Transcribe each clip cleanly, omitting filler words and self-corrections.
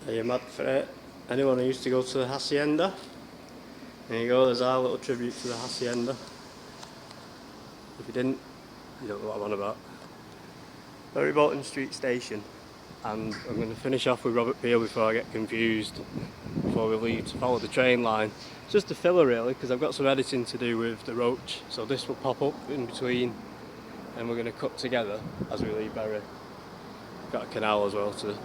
Are you mad for it? Anyone who used to go to the Hacienda? There you go, there's our little tribute to the Hacienda. If you didn't, you don't know what I'm on about. Very Bolton Street Station. And I'm going to finish off with Robert Peel before I get confused, before we leave to follow the train line. It's just a filler really, because I've got some editing to do with the roach, so this will pop up in between and we're going to cut together as we leave Bury. Got a canal as well to...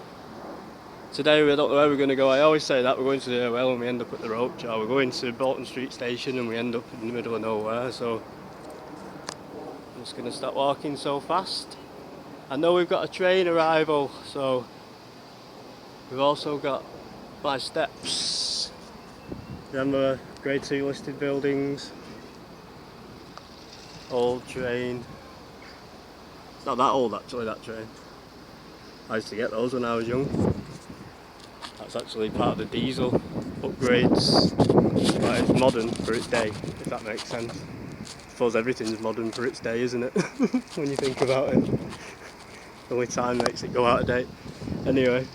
Today we don't know where we're going to go. I always say that we're going to the well and we end up at the roach, or we're going to Bolton Street Station and we end up in the middle of nowhere, so I'm just going to start walking so fast. I know we've got a train arrival, so we've also got my steps. Remember, grade 2 listed buildings, old train. It's not that old actually, that train. I used to get those when I was young. That's actually part of the diesel upgrades, but it's modern for its day, if that makes sense. I suppose everything's modern for its day, isn't it? When you think about it. Only time makes it go out of date. Anyway.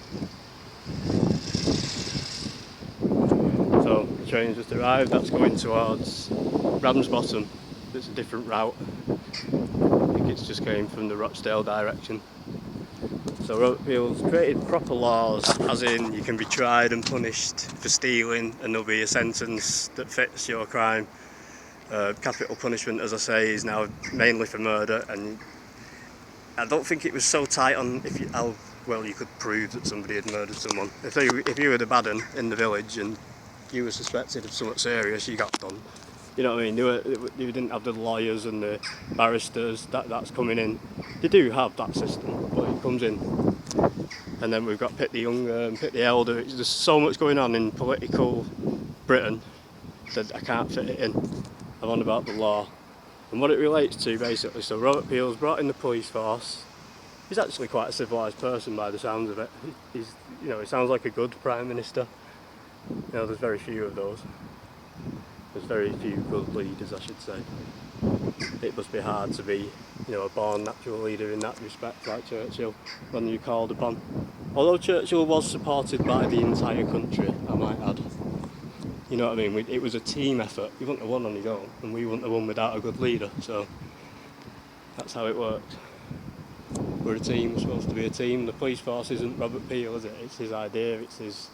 So, the train's just arrived, that's going towards Ramsbottom. It's a different route. I think it's just going from the Rochdale direction. So Robert Peel's created proper laws, as in you can be tried and punished for stealing and there'll be a sentence that fits your crime. Capital punishment, as I say, is now mainly for murder, and I don't think it was so tight on how well you could prove that somebody had murdered someone. If you were the bad un in the village and you were suspected of something serious, you got done. You know what I mean? You didn't have the lawyers and the barristers that's coming in. They do have that system, but it comes in. And then we've got Pitt the Younger and Pitt the Elder. There's so much going on in political Britain that I can't fit it in. I'm on about the law. And what it relates to basically, so Robert Peel's brought in the police force. He's actually quite a civilised person by the sounds of it. He sounds like a good Prime Minister. There's very few of those. There's very few good leaders, I should say. It must be hard to be, a born natural leader in that respect, like Churchill, when you're called upon. Although Churchill was supported by the entire country, I might add. You know what I mean? It was a team effort. He wouldn't have won on his own, and we wouldn't have won without a good leader, so that's how it works. We're a team, we're supposed to be a team. The police force isn't Robert Peel, is it? It's his idea, it's his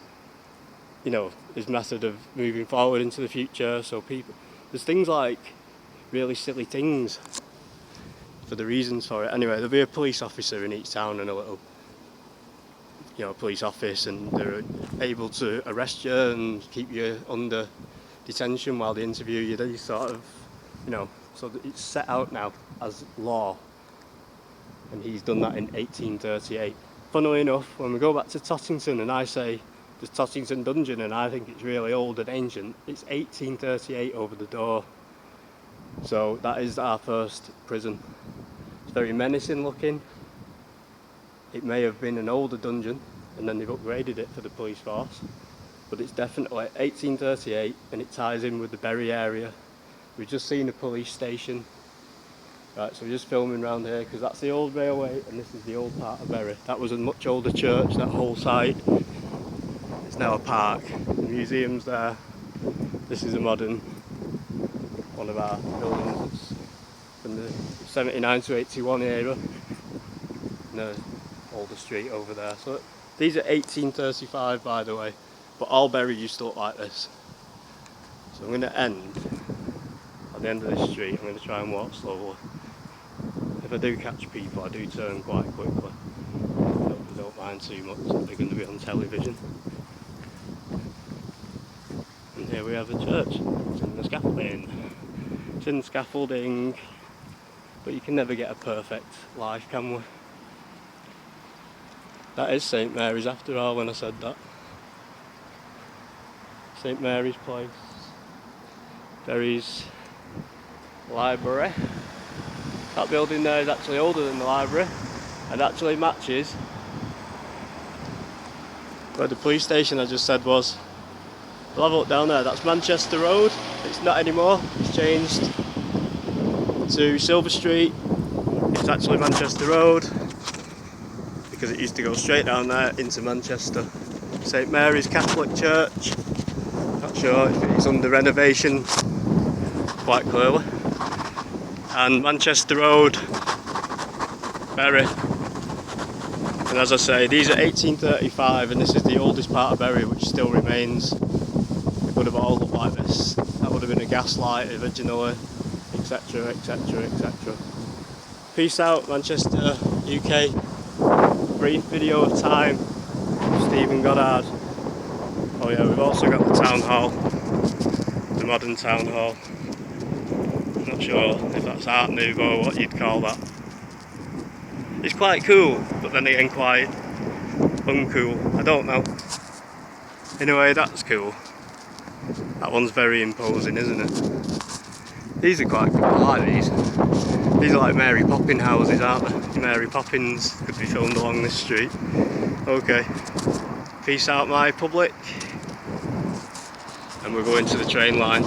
method of moving forward into the future. So there's things like really silly things for the reasons for it. Anyway, there'll be a police officer in each town and a little, police office, and they're able to arrest you and keep you under detention while they interview you. These sort of, so it's set out now as law, and he's done that in 1838. Funnily enough, when we go back to Tottington and I say the Tottington dungeon and I think it's really old and ancient, it's 1838 over the door. So that is our first prison. It's very menacing looking. It may have been an older dungeon and then they've upgraded it for the police force, but it's definitely 1838 and it ties in with the Bury area. We've just seen a police station. Right, so we're just filming around here because that's the old railway and this is the old part of Bury. That was a much older church, that whole site. It's now a park. The museum's there. This is a modern one of our buildings. It's from the 79 to 81 era. And the older street over there. So these are 1835 by the way, but all Bury used to look like this. So I'm going to end at the end of this street. I'm going to try and walk slowly. If I do catch people, I do turn quite quickly. I don't mind too much that they're going to be on television. And here we have a church. It's in the scaffolding. It's in the scaffolding, but you can never get a perfect life, can we? That is St Mary's after all when I said that. St Mary's Place. Bury's library. That building there is actually older than the library and actually matches where the police station I just said was. We'll have a look down there, that's Manchester Road. It's not anymore, it's changed to Silver Street. It's actually Manchester Road because it used to go straight down there into Manchester. St Mary's Catholic Church. Not sure if it's under renovation quite clearly. And Manchester Road, Bury. And as I say, these are 1835 and this is the oldest part of Bury which still remains. It would have all looked like this. That would have been a gas light originally, etc, etc, etc. Peace out Manchester, UK. Brief video of time. Stephen Goddard. Oh yeah, we've also got the town hall. The modern town hall. Not sure if that's Art Nouveau or what you'd call that. It's quite cool, but then again quite uncool. I don't know. Anyway, that's cool. That one's very imposing, isn't it? These are quite cool. I like these. These are like Mary Poppins houses, aren't they? Mary Poppins could be filmed along this street. Okay. Peace out, my public. And we're going to the train line.